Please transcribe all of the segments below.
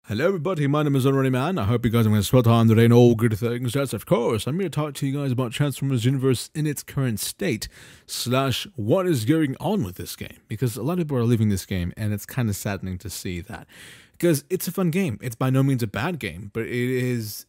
Hello everybody, my name is AhnoldRunningMan. I hope you guys are going to spot on today and all good things. Yes, of course, I'm here to talk to you guys about Transformers Universe in its current state, / what is going on with this game. Because a lot of people are leaving this game, and it's kind of saddening to see that. Because it's a fun game. It's by no means a bad game, but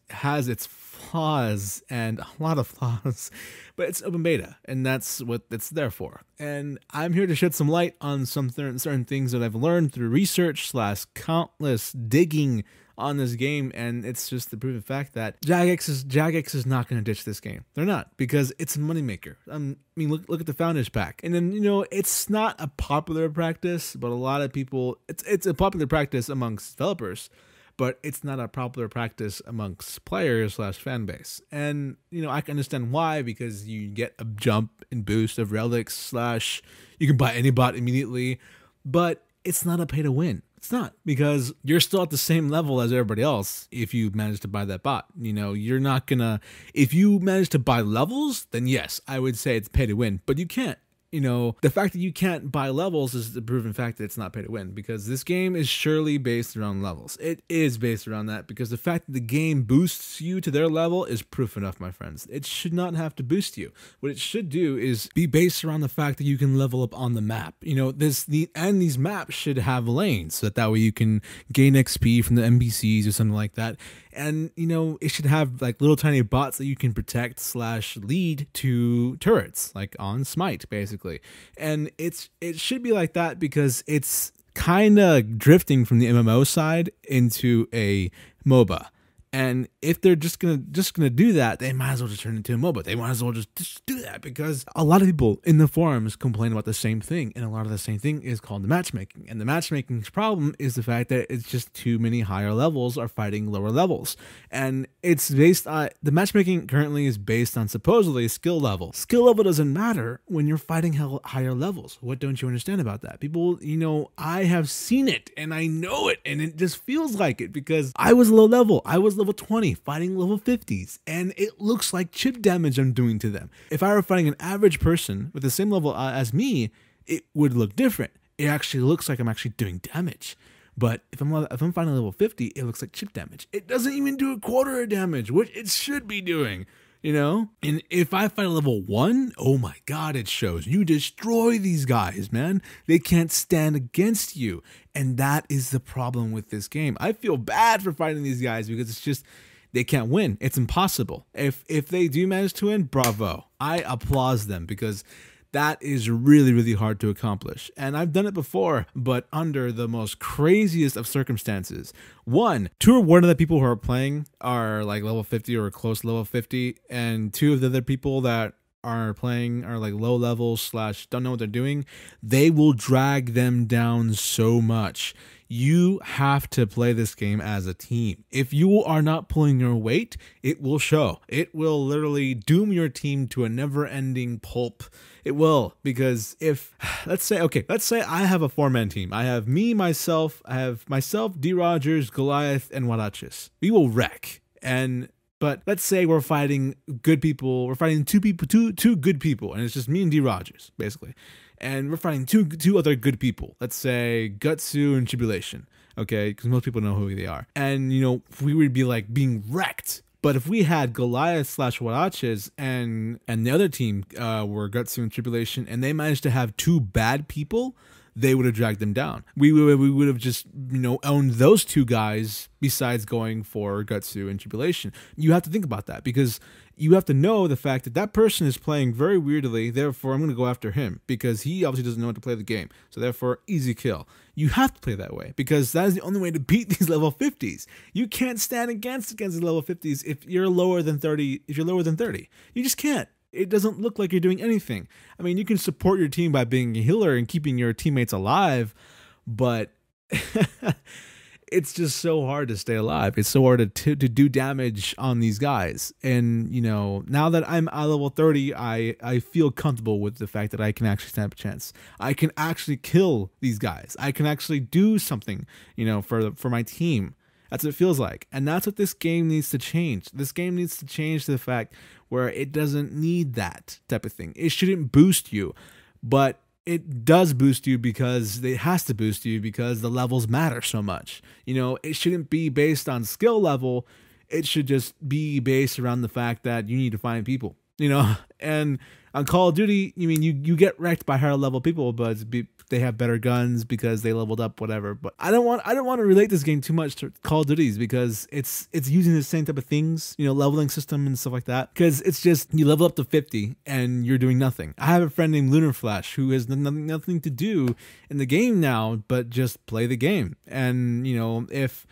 has its flaws, and a lot of flaws. But it's open beta, and that's what it's there for. And I'm here to shed some light on some certain things that I've learned through research / countless digging on this game, and it's just the proven fact that Jagex is not going to ditch this game. They're not, because it's a moneymaker. I mean, look at the Founders Pack. And then, it's not a popular practice, but a lot of people, it's a popular practice amongst developers, but it's not a popular practice amongst players / fan base. And, I can understand why, because you get a jump and boost of relics / you can buy any bot immediately, but it's not a pay to win. It's not, because you're still at the same level as everybody else if you manage to buy that bot. You're not gonna, if you manage to buy levels, then yes, I would say it's pay to win, but you can't. The fact that you can't buy levels is the proven fact that it's not pay to win, because this game is surely based around levels. It is based around that, because the fact that the game boosts you to their level is proof enough, my friends. It should not have to boost you. What it should do is be based around the fact that you can level up on the map. These maps should have lanes, so that way you can gain XP from the NPCs or something like that. And, it should have like little tiny bots that you can protect / lead to turrets, like on Smite, basically. And it should be like that, because it's kind of drifting from the MMO side into a MOBA. And if they're just gonna do that, they might as well just turn it into a MOBA. They might as well just do that, because a lot of people in the forums complain about the same thing, and a lot of the same thing is called the matchmaking. And the matchmaking's problem is the fact that it's just too many higher levels are fighting lower levels, and it's based on the matchmaking currently is based on supposedly skill level. Skill level doesn't matter when you're fighting higher levels. What don't you understand about that? People, I have seen it and I know it, and it just feels like it, because I was low level. I was level 20 fighting level 50s, and it looks like chip damage I'm doing to them. If I were fighting an average person with the same level as me, it would look different. It actually looks like I'm actually doing damage. But if I'm fighting level 50, it looks like chip damage. It doesn't even do a quarter of damage, which it should be doing. And if I fight a level 1, oh my god, it shows. You destroy these guys, man. They can't stand against you. And that is the problem with this game. I feel bad for fighting these guys, because it's just, they can't win. It's impossible. If they do manage to win, bravo. I applaud them, because that is really, really hard to accomplish. And I've done it before, but under the most craziest of circumstances. 1, 2 of the people who are playing are like level 50 or close to level 50, and 2 of the other people that are playing are like low levels / don't know what they're doing. They will drag them down so much. You have to play this game as a team. If you are not pulling your weight, it will show. It will literally doom your team to a never-ending pulp. It will, because if, let's say I have a 4-man team. I have myself, D. Rogers, Goliath, and Waraches. We will wreck. But let's say we're fighting good people. We're fighting two good people, and it's just me and D. Rogers, basically. And we're fighting two other good people. Let's say Gutsu and Tribulation, okay? Because most people know who they are. And, we would be like being wrecked. But if we had Goliath / Waraches and the other team were Gutsu and Tribulation, and they managed to have 2 bad people, they would have dragged them down. We would have just, owned those 2 guys besides going for Gutsu and Tribulation. You have to think about that, because you have to know the fact that that person is playing very weirdly, therefore I'm going to go after him, because he obviously doesn't know how to play the game. So therefore, easy kill. You have to play that way, because that is the only way to beat these level 50s. You can't stand against the level 50s if you're lower than 30. You just can't. It doesn't look like you're doing anything. I mean, you can support your team by being a healer and keeping your teammates alive, but it's just so hard to stay alive. It's so hard to do damage on these guys. And, now that I'm at level 30, I feel comfortable with the fact that I can actually stand up a chance. I can actually kill these guys. I can actually do something, for my team. That's what it feels like. And that's what this game needs to change. This game needs to change to the fact where it doesn't need that type of thing. It shouldn't boost you, but it does boost you because it has to boost you because the levels matter so much. You know, it shouldn't be based on skill level. It should just be based around the fact that you need to find people, you know, and on Call of Duty, you mean you get wrecked by higher level people, but they have better guns because they leveled up, whatever. But I don't want to relate this game too much to Call of Duties because it's using the same type of things, you know, leveling system and stuff like that. Because it's just you level up to 50 and you're doing nothing. I have a friend named Lunar Flash who has nothing to do in the game now but just play the game. And you know, if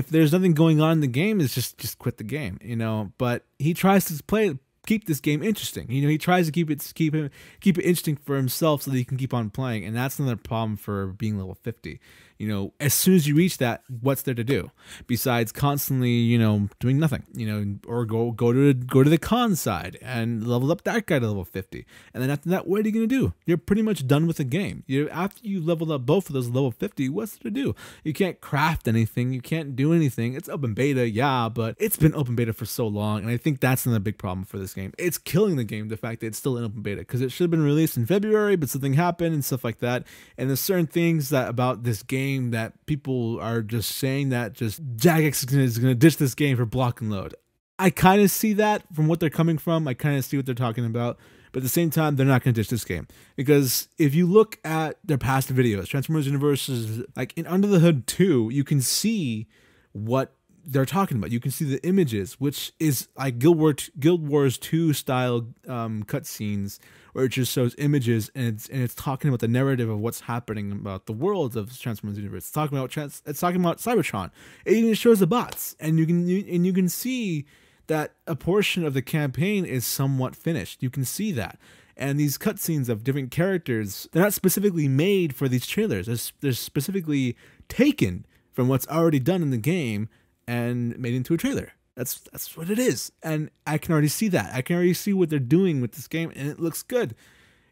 there's nothing going on in the game, it's just quit the game, you know. But he tries to keep this game interesting. You know, he tries to keep it interesting for himself so that he can keep on playing. And that's another problem for being level 50. You know, as soon as you reach that, what's there to do besides constantly, you know, doing nothing, you know, or go to the con side and level up that guy to level 50. And then after that, what are you going to do? You're pretty much done with the game. After you leveled up both of those level 50, what's there to do? You can't craft anything. You can't do anything. It's open beta, yeah, but it's been open beta for so long. And I think that's another big problem for this game. It's killing the game, the fact that it's still in open beta, because it should have been released in February, but something happened and stuff like that. And there's certain things that about this game that people are just saying that just Jagex is going to ditch this game for block and load. I kind of see that from what they're coming from. I kind of see what they're talking about. But at the same time, they're not going to ditch this game. Because if you look at their past videos, Transformers Universe is like in Under the Hood 2, you can see what they're talking about. You can see the images, which is like Guild Wars 2 style cutscenes, where it just shows images and it's talking about the narrative of what's happening about the world of Transformers Universe. It's talking about Cybertron. It even shows the bots, and you can see that a portion of the campaign is somewhat finished. You can see that. And these cutscenes of different characters, they're not specifically made for these trailers. They're specifically taken from what's already done in the game and made into a trailer. That's what it is. And I can already see that. I can already see what they're doing with this game, and it looks good.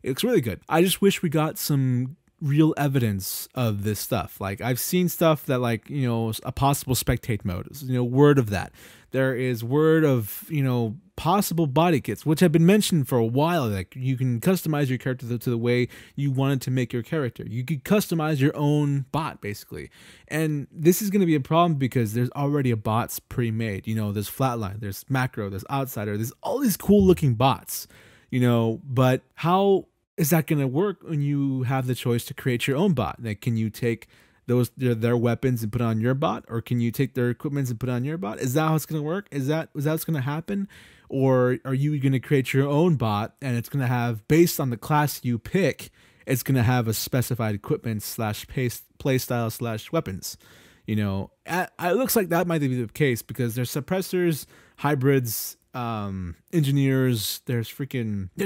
It looks really good. I just wish we got some real evidence of this stuff. Like, I've seen stuff that, like, you know, a possible spectate mode, you know, word of that. There is word of, you know, possible body kits, which have been mentioned for a while. Like, you can customize your character to the way you wanted to make your character. You could customize your own bot, basically. And this is going to be a problem because there's already a bots pre-made. You know, there's Flatline, there's Macro, there's Outsider, there's all these cool looking bots, you know, but how is that going to work when you have the choice to create your own bot? Like, can you take their weapons and put on your bot, or can you take their equipments and put on your bot? Is that how it's going to work? Is that what's going to happen? Or are you going to create your own bot and it's going to have, based on the class you pick, it's going to have a specified equipment / play style / weapons? You know, it looks like that might be the case because there's suppressors, hybrids, engineers. There's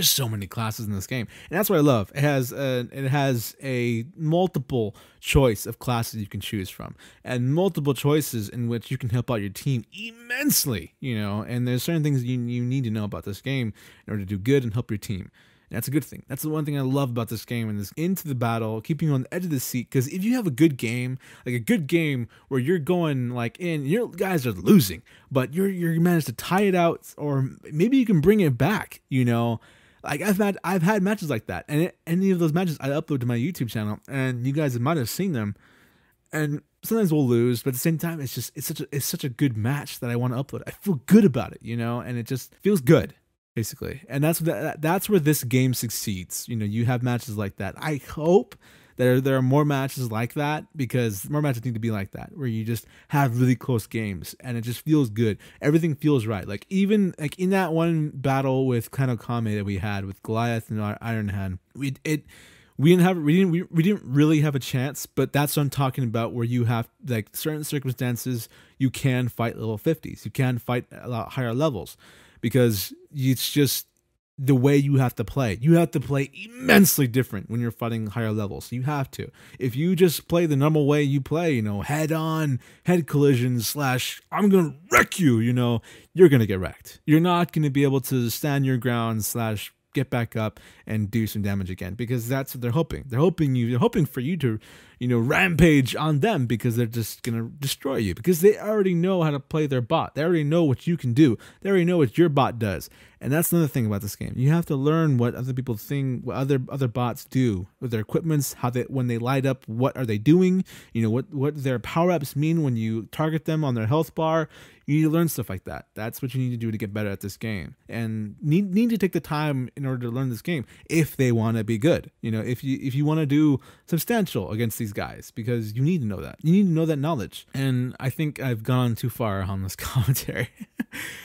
so many classes in this game, and that's what I love. It has a multiple choice of classes you can choose from, and multiple choices in which you can help out your team immensely. You know, and there's certain things you need to know about this game in order to do good and help your team. And that's a good thing. That's the one thing I love about this game, and this into the battle, keeping you on the edge of the seat. Because if you have a good game, like a good game where you're going like in, your guys are losing, but you managed to tie it out, or maybe you can bring it back. You know, like I've had matches like that, and any of those matches I upload to my YouTube channel, and you guys might have seen them. And sometimes we'll lose, but at the same time, it's such a good match that I want to upload. I feel good about it, you know, and it just feels good. Basically, and that's where this game succeeds. You know, you have matches like that. I hope there are more matches like that, because more matches need to be like that, where you just have really close games and it just feels good. Everything feels right. Like, even like in that one battle with Kano Kame that we had with Goliath and Iron Hand, we didn't really have a chance. But that's what I'm talking about, where you have, like, certain circumstances you can fight level 50s, you can fight a lot higher levels. Because it's just the way you have to play. You have to play immensely different when you're fighting higher levels. You have to. If you just play the normal way you play, you know, head on, head collisions / I'm going to wreck you, you know, you're going to get wrecked. You're not going to be able to stand your ground / get back up and do some damage again, because that's what they're hoping. They're hoping for you to, you know, rampage on them, because they're just gonna destroy you, because they already know how to play their bot. They already know what you can do. They already know what your bot does, And that's another thing about this game. You have to learn what other people think, what other bots do with their equipments, how they, when they light up, what are they doing? You know, what their power-ups mean when you target them on their health bar. You need to learn stuff like that. That's what you need to do to get better at this game. And need to take the time in order to learn this game if they want to be good. You know, if you want to do substantial against these guys, because you need to know that. You need to know that knowledge. And I think I've gone too far on this commentary.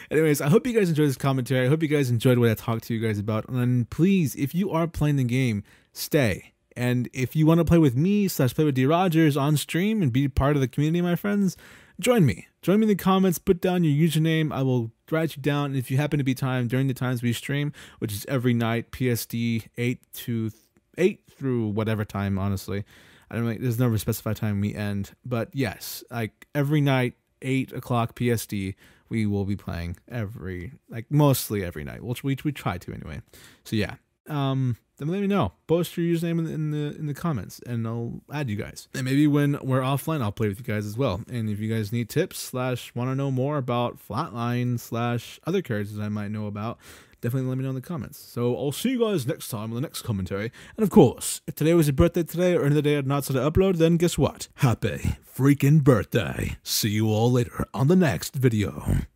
Anyways, I hope you guys enjoyed this commentary. I hope you guys enjoyed what I talked to you guys about. And please, if you are playing the game, stay. And if you want to play with me / play with D Rogers on stream and be part of the community, my friends, join me. Join me in the comments. Put down your username. I will write you down. And if you happen to be during the times we stream, which is every night, PSD 8 through whatever time, honestly. I don't know, there's never a specified time we end. But yes, like every night, 8 o'clock PSD, we will be playing mostly every night. We try to anyway. So yeah. Then let me know. Post your username in the comments, and I'll add you guys. And maybe when we're offline, I'll play with you guys as well. And if you guys need tips / want to know more about Flatline / other characters I might know about, definitely let me know in the comments. So I'll see you guys next time on the next commentary. And of course, if today was your birthday today or another day I'd not said to upload, then guess what? Happy freaking birthday. See you all later on the next video.